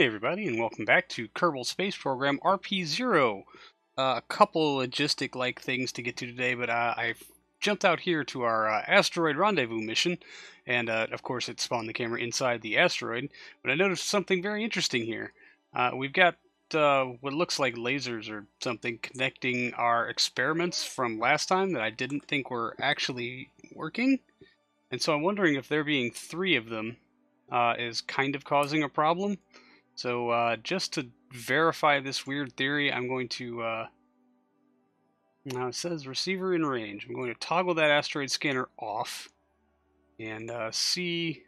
Hey everybody, and welcome back to Kerbal Space Program RP-0. A couple logistic-like things to get to today, but I've jumped out here to our Asteroid Rendezvous mission, and of course it spawned the camera inside the asteroid, but I noticed something very interesting here. We've got what looks like lasers or something connecting our experiments from last time that I didn't think were actually working, and so I'm wondering if there being 3 of them is kind of causing a problem. So just to verify this weird theory, I'm going to, now it says receiver in range. I'm going to toggle that asteroid scanner off and see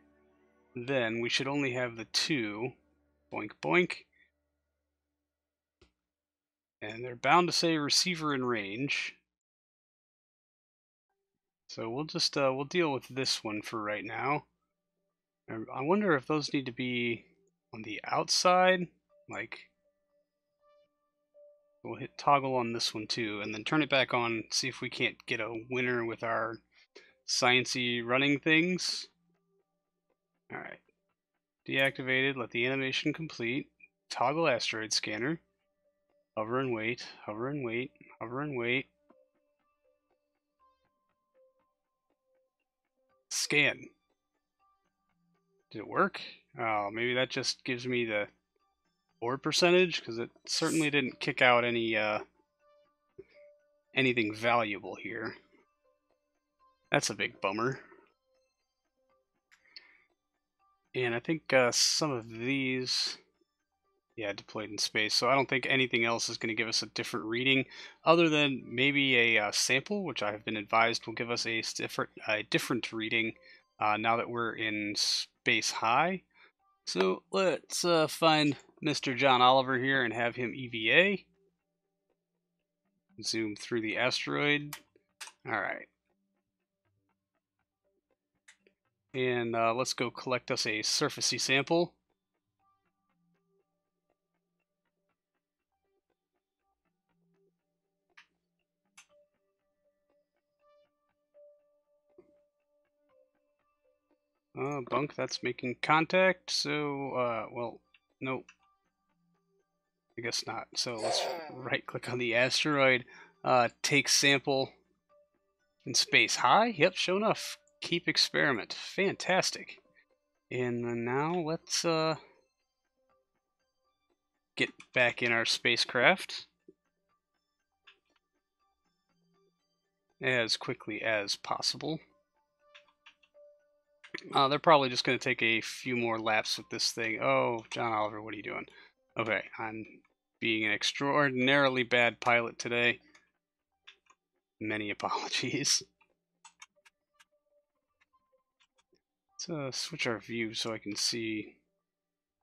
then we should only have the 2. Boink, boink. And they're bound to say receiver in range. So we'll just, we'll deal with this one for right now. I wonder if those need to be on the outside, like... We'll hit toggle on this one too, and then turn it back on, see if we can't get a winner with our sciencey running things. Alright. Deactivated, let the animation complete. Toggle asteroid scanner. Hover and wait, hover and wait, hover and wait. Scan. Did it work? Oh, maybe that just gives me the orb percentage, because it certainly didn't kick out any anything valuable here. That's a big bummer. And I think some of these, yeah, deployed in space, so I don't think anything else is going to give us a different reading, other than maybe a sample, which I have been advised will give us a different reading now that we're in space high. So let's find Mr. John Oliver here and have him EVA. Zoom through the asteroid. Alright. And let's go collect us a surfacey sample. Bunk, that's making contact, so, well, nope. I guess not. So let's right-click on the asteroid, take sample in space high. Yep, sure enough. Keep experiment. Fantastic. And then now let's get back in our spacecraft as quickly as possible. They're probably just going to take a few more laps with this thing. Oh, John Oliver, what are you doing? Okay, I'm being an extraordinarily bad pilot today. Many apologies. Let's switch our view so I can see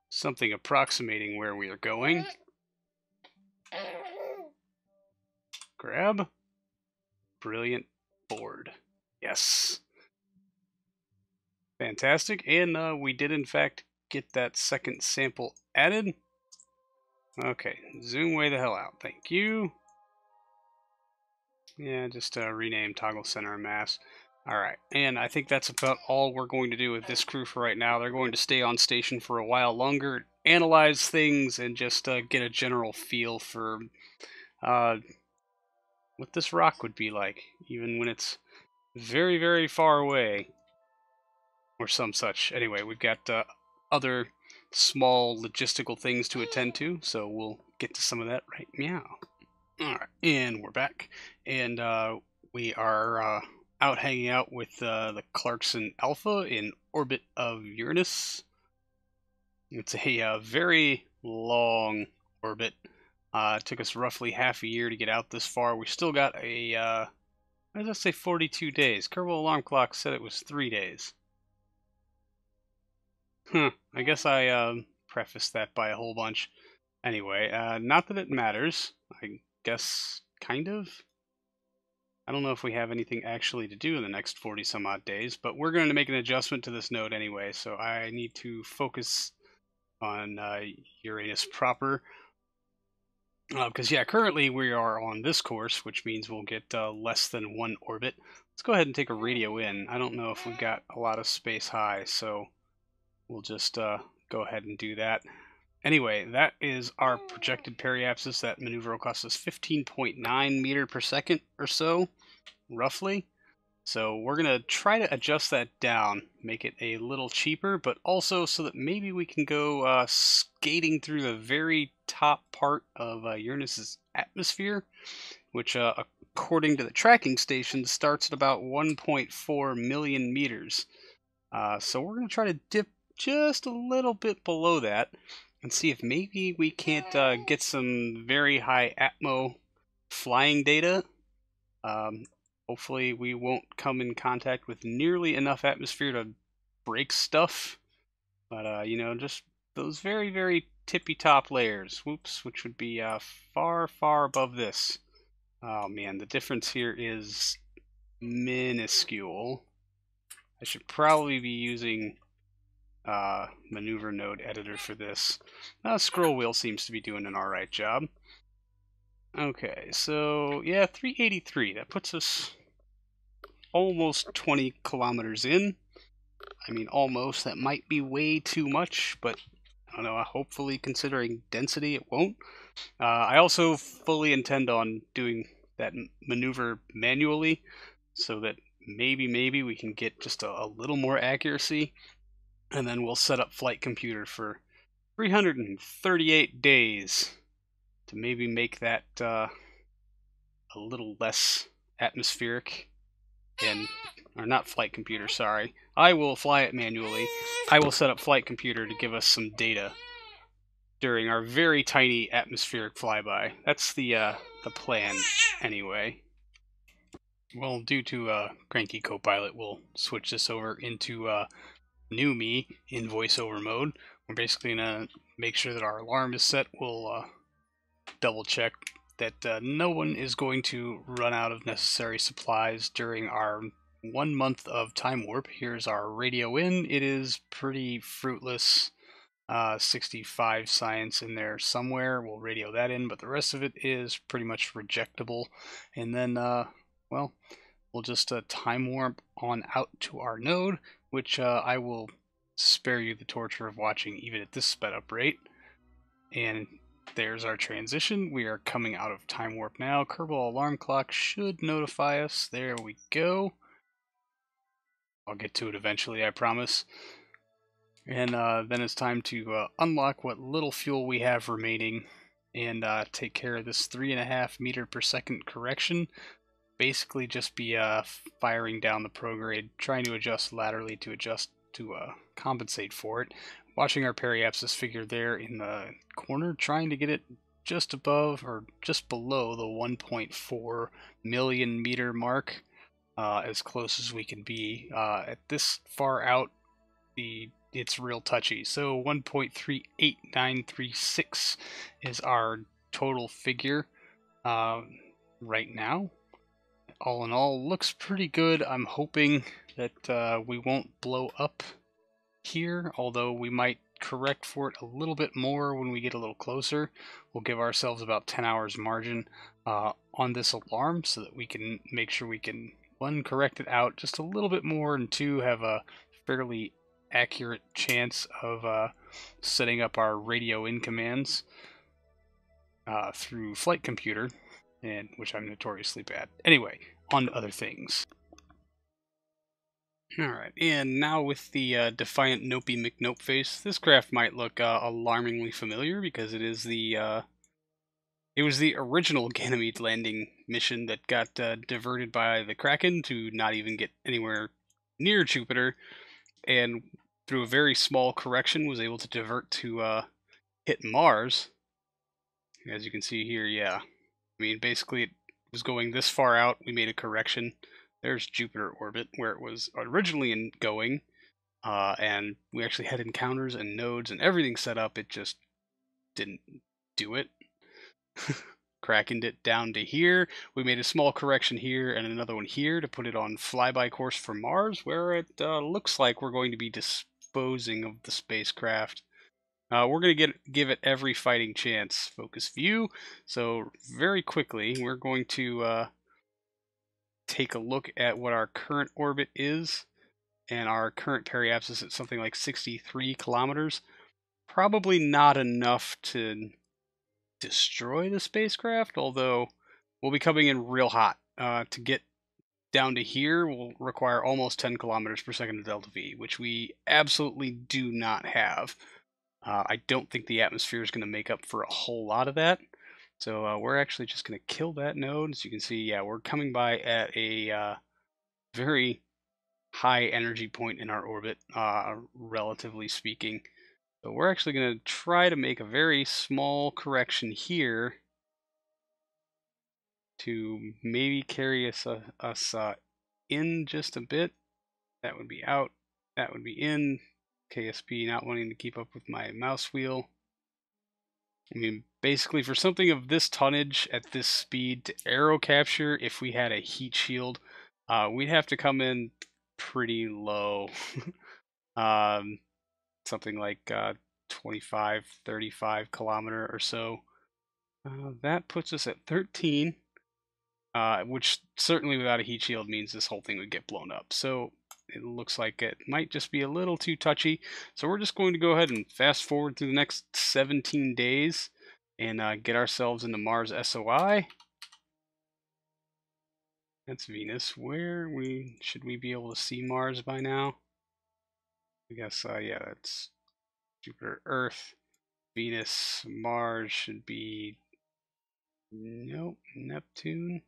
something approximating where we are going. Grab. Brilliant board. Yes. Fantastic. And we did in fact get that second sample added. Okay, zoom way the hell out. Thank you. Yeah, just rename toggle center and mass. Alright, and I think that's about all we're going to do with this crew for right now. They're going to stay on station for a while longer, analyze things, and just get a general feel for what this rock would be like, even when it's very, very far away, or some such. Anyway, we've got other small logistical things to attend to, so we'll get to some of that right now. Alright, and we're back, and we are out hanging out with the Clarkson Alpha in orbit of Uranus. It's a very long orbit. It took us roughly half a year to get out this far. We still got a, what did I say, 42 days? Kerbal Alarm Clock said it was 3 days. I guess I prefaced that by a whole bunch. Anyway, not that it matters. I guess, kind of. I don't know if we have anything actually to do in the next 40 some odd days, but we're going to make an adjustment to this node anyway, so I need to focus on Uranus proper. Because, yeah, currently we are on this course, which means we'll get less than 1 orbit. Let's go ahead and take a radio in. I don't know if we've got a lot of space high, so we'll just go ahead and do that. Anyway, that is our projected periapsis. That maneuver will cost us 15.9 meter per second or so, roughly. So we're going to try to adjust that down, make it a little cheaper, but also so that maybe we can go skating through the very top part of Uranus's atmosphere, which, according to the tracking station, starts at about 1.4 million meters. So we're going to try to dip just a little bit below that and see if maybe we can't get some very high atmo flying data. Hopefully we won't come in contact with nearly enough atmosphere to break stuff, but you know, just those very, very tippy top layers, whoops, which would be far, far above this. Oh man, the difference here is minuscule. I should probably be using maneuver node editor for this. Scroll wheel seems to be doing an alright job. Okay, so yeah, 383. That puts us almost 20 kilometers in. I mean, almost. That might be way too much, but I don't know. Hopefully, considering density, it won't. I also fully intend on doing that maneuver manually, so that maybe we can get just a little more accuracy, and then we'll set up Flight Computer for 338 days to maybe make that a little less atmospheric. Or not Flight Computer, sorry. I will fly it manually. I will set up Flight Computer to give us some data during our very tiny atmospheric flyby. That's the plan, anyway. Well, due to Cranky Copilot, we'll switch this over into new me in voiceover mode. We're basically going to make sure that our alarm is set. We'll double check that no one is going to run out of necessary supplies during our 1 month of time warp. Here's our radio in. It is pretty fruitless. 65 science in there somewhere. We'll radio that in, but the rest of it is pretty much rejectable. And then, well, we'll just time warp on out to our node, which I will spare you the torture of watching even at this sped up rate. And there's our transition. We are coming out of time warp now. Kerbal alarm clock should notify us. There we go. I'll get to it eventually, I promise. And then it's time to unlock what little fuel we have remaining and take care of this 3.5 meter per second correction. Basically just be firing down the prograde, trying to adjust laterally to compensate for it. Watching our periapsis figure there in the corner, trying to get it just above or just below the 1.4 million meter mark, as close as we can be. At this far out, it's real touchy. So 1.38936 is our total figure right now. All in all, looks pretty good. I'm hoping that we won't blow up here, although we might correct for it a little bit more when we get a little closer. We'll give ourselves about 10 hours margin on this alarm so that we can make sure we can, one, correct it out just a little bit more, and two, have a fairly accurate chance of setting up our radio in commands through Flight Computer, and which I'm notoriously bad. Anyway, on to other things. Alright, and now with the Defiant Nopey McNope face, this craft might look alarmingly familiar because it is it was the original Ganymede landing mission that got diverted by the Kraken to not even get anywhere near Jupiter, and through a very small correction was able to divert to hit Mars. As you can see here, yeah. I mean, basically it was going this far out, we made a correction. There's Jupiter orbit, where it was originally going, and we actually had encounters and nodes and everything set up. It just didn't do it. Krakened it down to here. We made a small correction here and another one here to put it on flyby course for Mars, where it looks like we're going to be disposing of the spacecraft. We're going to give it every fighting chance. Focus view. So very quickly, we're going to take a look at what our current orbit is, and our current periapsis at something like 63 kilometers. probably not enough to destroy the spacecraft, although we'll be coming in real hot. To get down to here will require almost 10 kilometers per second of delta V, which we absolutely do not have. I don't think the atmosphere is going to make up for a whole lot of that. So we're actually just going to kill that node. As you can see, yeah, we're coming by at a very high energy point in our orbit, relatively speaking. So we're actually going to try to make a very small correction here to maybe carry us in just a bit. That would be out. That would be in. KSP not wanting to keep up with my mouse wheel. I mean, basically for something of this tonnage at this speed to aero capture, if we had a heat shield, we'd have to come in pretty low. Something like 25, 35 kilometer or so. That puts us at 13, which certainly without a heat shield means this whole thing would get blown up. So it looks like it might just be a little too touchy. So we're just going to go ahead and fast forward through the next 17 days and get ourselves into Mars SOI. That's Venus. Where should we be able to see Mars by now? I guess, yeah, that's Jupiter, Earth, Venus, Mars should be, nope, Neptune.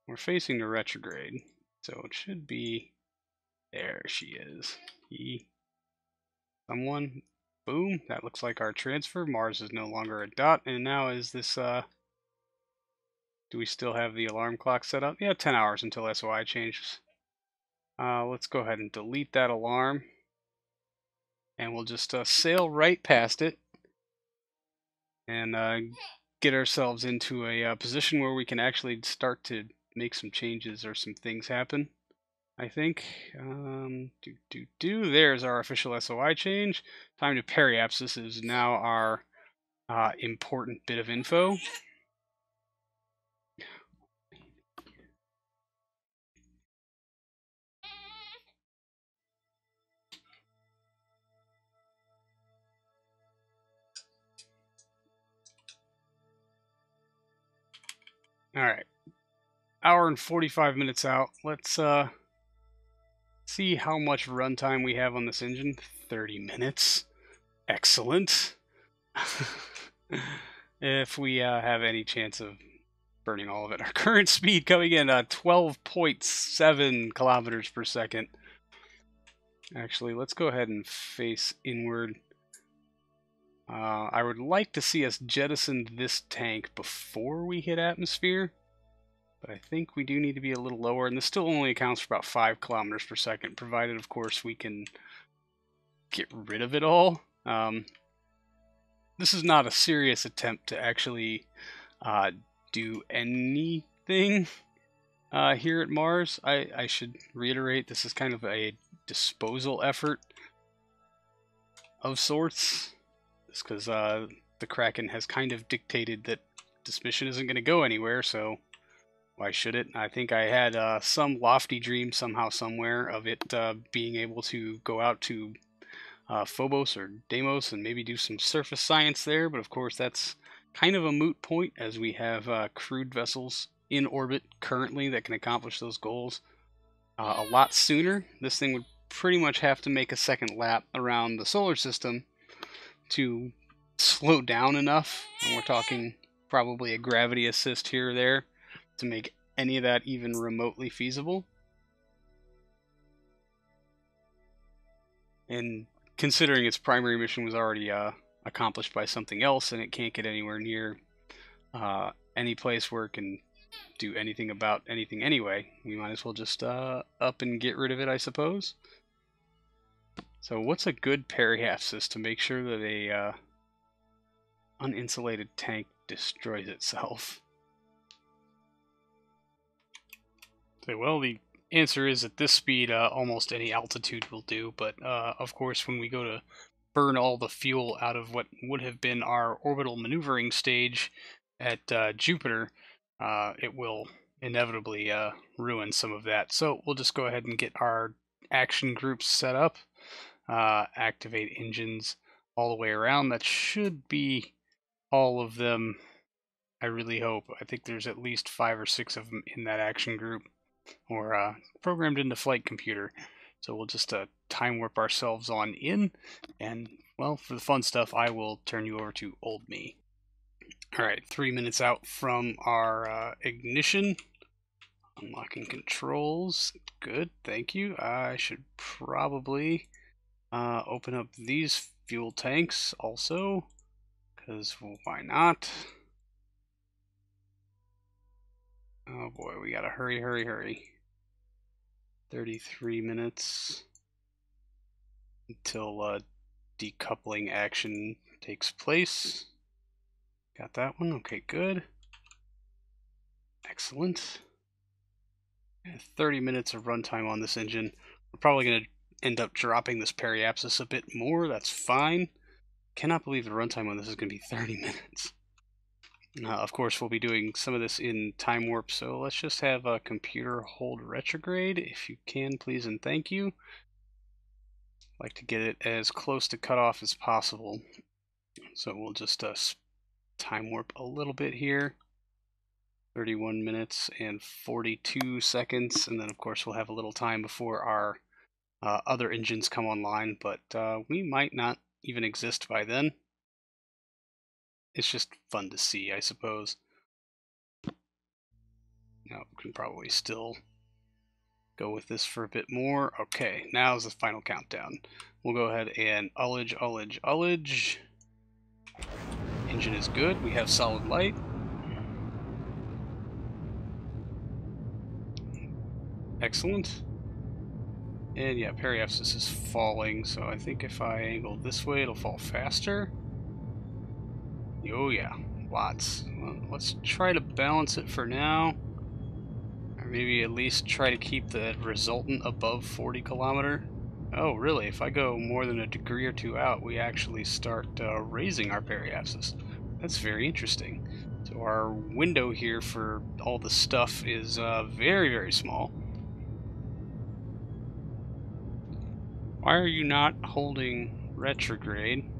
We're facing the retrograde, so it should be, there she is. Someone, boom, that looks like our transfer. Mars is no longer a dot, and now is this, do we still have the alarm clock set up? Yeah, 10 hours until SOI changes. Let's go ahead and delete that alarm. And we'll just sail right past it and get ourselves into a position where we can actually start to make some changes or some things happen, I think. There's our official SOI change. Time to periapse. This is now our important bit of info. Alright. Hour and 45 minutes out. Let's see how much runtime we have on this engine. 30 minutes. Excellent. If we have any chance of burning all of it. Our current speed coming in 12.7 kilometers per second. Actually, let's go ahead and face inward. I would like to see us jettison this tank before we hit atmosphere, but I think we do need to be a little lower, and this still only accounts for about 5 kilometers per second, provided, of course, we can get rid of it all. This is not a serious attempt to actually do anything here at Mars. I should reiterate, this is kind of a disposal effort of sorts. Just because the Kraken has kind of dictated that this mission isn't going to go anywhere, so why should it? I think I had some lofty dream somehow somewhere of it being able to go out to Phobos or Deimos and maybe do some surface science there, but of course that's kind of a moot point as we have crewed vessels in orbit currently that can accomplish those goals a lot sooner. This thing would pretty much have to make a second lap around the solar system to slow down enough, and we're talking probably a gravity assist here or there, to make any of that even remotely feasible. And considering its primary mission was already accomplished by something else, and it can't get anywhere near any place where it can do anything about anything anyway, we might as well just up and get rid of it, I suppose. So what's a good periapsis to make sure that a uninsulated tank destroys itself? Okay, well, the answer is at this speed, almost any altitude will do, but of course when we go to burn all the fuel out of what would have been our orbital maneuvering stage at Jupiter, it will inevitably ruin some of that. So we'll just go ahead and get our action groups set up. activate engines all the way around. That should be all of them. I really hope. I think there's at least 5 or 6 of them in that action group, or programmed into flight computer. So we'll just time warp ourselves on in, and well, for the fun stuff, I will turn you over to old me. Alright, 3 minutes out from our ignition. Unlocking controls. Good, thank you. I should probably open up these fuel tanks also, because why not? Oh boy, we gotta hurry, hurry, hurry. 33 minutes until decoupling action takes place. Got that one, okay, good. Excellent. 30 minutes of runtime on this engine. We're probably going to end up dropping this periapsis a bit more. That's fine. Cannot believe the runtime on this is going to be 30 minutes. Of course, we'll be doing some of this in time warp, so let's just have a computer hold retrograde, if you can, please and thank you. I'd like to get it as close to cutoff as possible. So we'll just time warp a little bit here. 31 minutes and 42 seconds, and then of course we'll have a little time before our other engines come online, but we might not even exist by then. It's just fun to see, I suppose. Now we can probably still go with this for a bit more. Okay, now's the final countdown. We'll go ahead and ullage. Engine is good, we have solid light. Excellent. And yeah, periapsis is falling, so I think if I angle this way, it'll fall faster. Oh yeah, lots. Well, let's try to balance it for now. Or maybe at least try to keep the resultant above 40 kilometer. Oh really, if I go more than a degree or two out, we actually start raising our periapsis. That's very interesting. So our window here for all the stuff is very, very small. Why are you not holding retrograde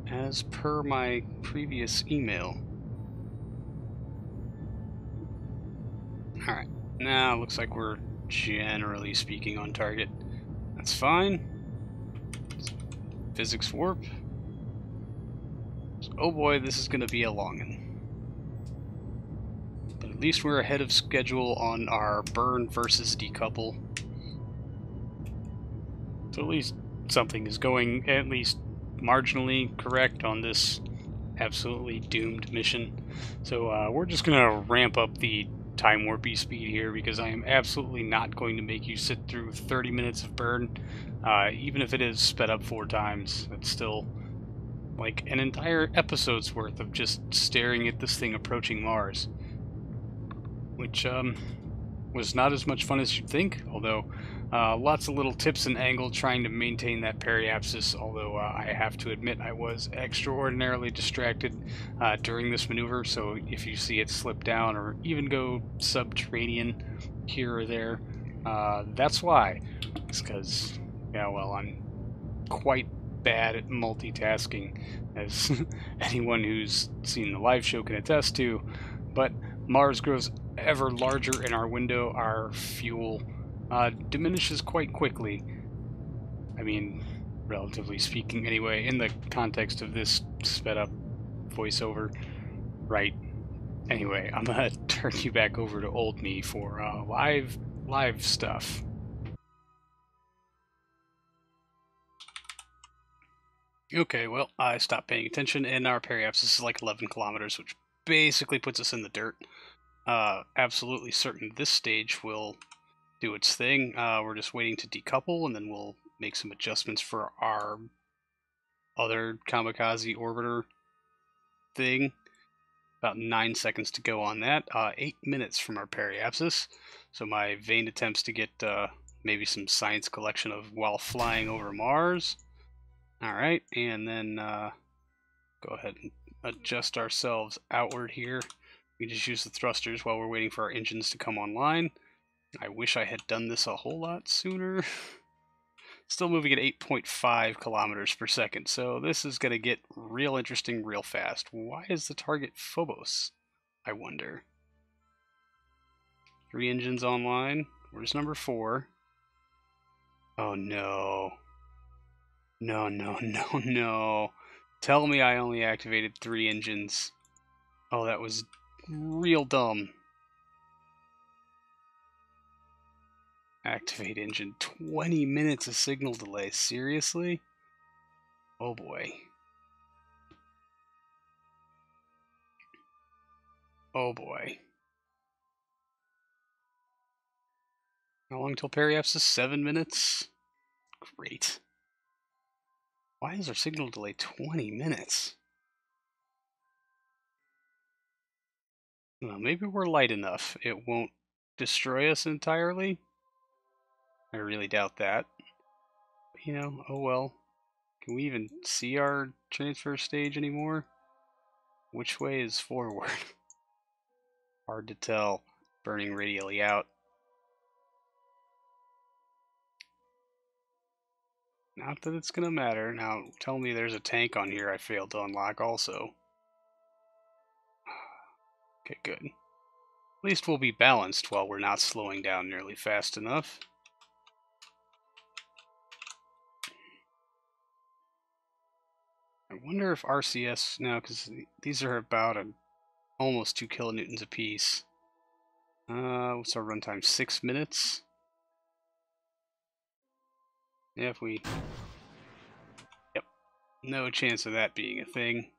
as per my previous email? Alright, now looks like we're generally speaking on target. That's fine. Physics warp. Oh boy, this is going to be a longin'. But at least we're ahead of schedule on our burn versus decouple. So at least something is going at least marginally correct on this absolutely doomed mission. So we're just going to ramp up the time warpy speed here, because I am absolutely not going to make you sit through 30 minutes of burn. Even if it is sped up 4 times, it's still like an entire episode's worth of just staring at this thing approaching Mars. Which was not as much fun as you'd think, although lots of little tips and angles trying to maintain that periapsis, although I have to admit I was extraordinarily distracted during this maneuver, so if you see it slip down or even go subterranean here or there, that's why. It's because, yeah, well, I'm quite bad at multitasking, as anyone who's seen the live show can attest to, but Mars grows ever larger in our window. Our fuel diminishes quite quickly. I mean, relatively speaking anyway, in the context of this sped up voiceover, right? Anyway, I'm gonna turn you back over to old me for live stuff. Okay, well, I stopped paying attention, and our periapsis is like 11 kilometers, which basically puts us in the dirt. Absolutely certain this stage will do its thing. We're just waiting to decouple, and then we'll make some adjustments for our other kamikaze orbiter thing. About 9 seconds to go on that. 8 minutes from our periapsis. So my vain attempts to get maybe some science collection of while flying over Mars. Alright, and then go ahead and adjust ourselves outward here. We just use the thrusters while we're waiting for our engines to come online. I wish I had done this a whole lot sooner. Still moving at 8.5 kilometers per second, so this is going to get real interesting real fast. Why is the target Phobos, I wonder? 3 engines online. Where's number 4? Oh no. No, no, no, no. Tell me I only activated 3 engines. Oh, that was real dumb. Activate engine. 20 minutes of signal delay. Seriously? Oh boy. Oh boy. How long till periapsis? 7 minutes? Great. Why is our signal delay 20 minutes? Well, maybe we're light enough. It won't destroy us entirely. I really doubt that. But, you know, oh well. Can we even see our transfer stage anymore? Which way is forward? Hard to tell. Burning radially out. Not that it's gonna matter. Now, tell me there's a tank on here I failed to unlock also. Okay, good. At least we'll be balanced while we're not slowing down nearly fast enough. I wonder if RCS now, because these are about almost 2 kilonewtons apiece. What's our runtime? 6 minutes? Yeah, if we... Yep. No chance of that being a thing.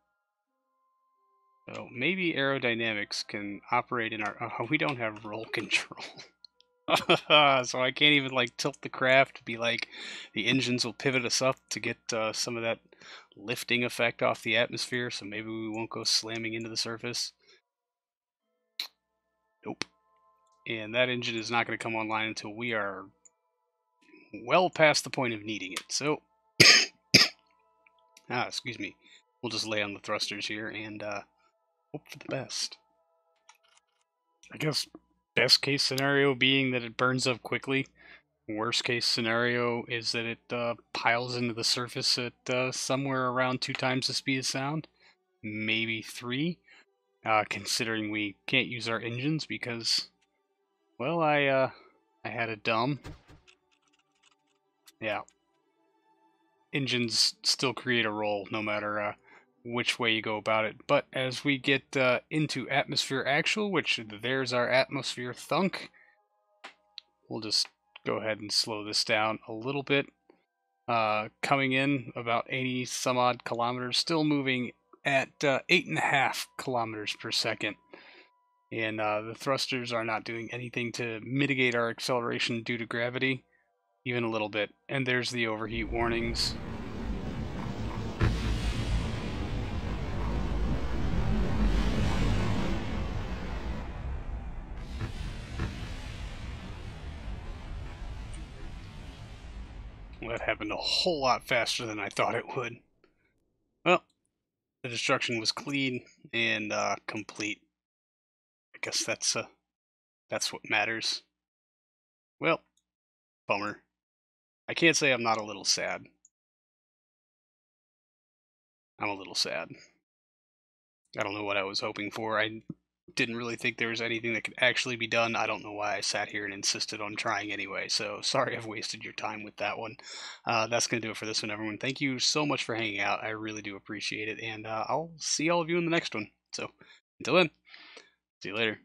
So maybe aerodynamics can operate in our... Oh, we don't have roll control. So I can't even like tilt the craft to be like the engines will pivot us up to get some of that lifting effect off the atmosphere, so maybe we won't go slamming into the surface. Nope. And that engine is not going to come online until we are well past the point of needing it. So, excuse me. We'll just lay on the thrusters here and hope for the best. I guess best case scenario being that it burns up quickly. Worst case scenario is that it piles into the surface at somewhere around 2 times the speed of sound. Maybe 3, considering we can't use our engines because, well, I had a dumb. Yeah. Engines still create a roll no matter which way you go about it. But as we get into atmosphere actual, which there's our atmosphere thunk, we'll just go ahead and slow this down a little bit. Coming in about 80 some odd kilometers, still moving at 8.5 kilometers per second. And the thrusters are not doing anything to mitigate our acceleration due to gravity, even a little bit. And there's the overheat warnings. That happened a whole lot faster than I thought it would. Well, the destruction was clean and complete. I guess that's what matters. Well, bummer. I can't say I'm not a little sad. I'm a little sad. I don't know what I was hoping for. I didn't really think there was anything that could actually be done. I don't know why I sat here and insisted on trying anyway, so sorry I've wasted your time with that one. That's going to do it for this one, everyone. Thank you so much for hanging out. I really do appreciate it, and I'll see all of you in the next one. So, until then, see you later.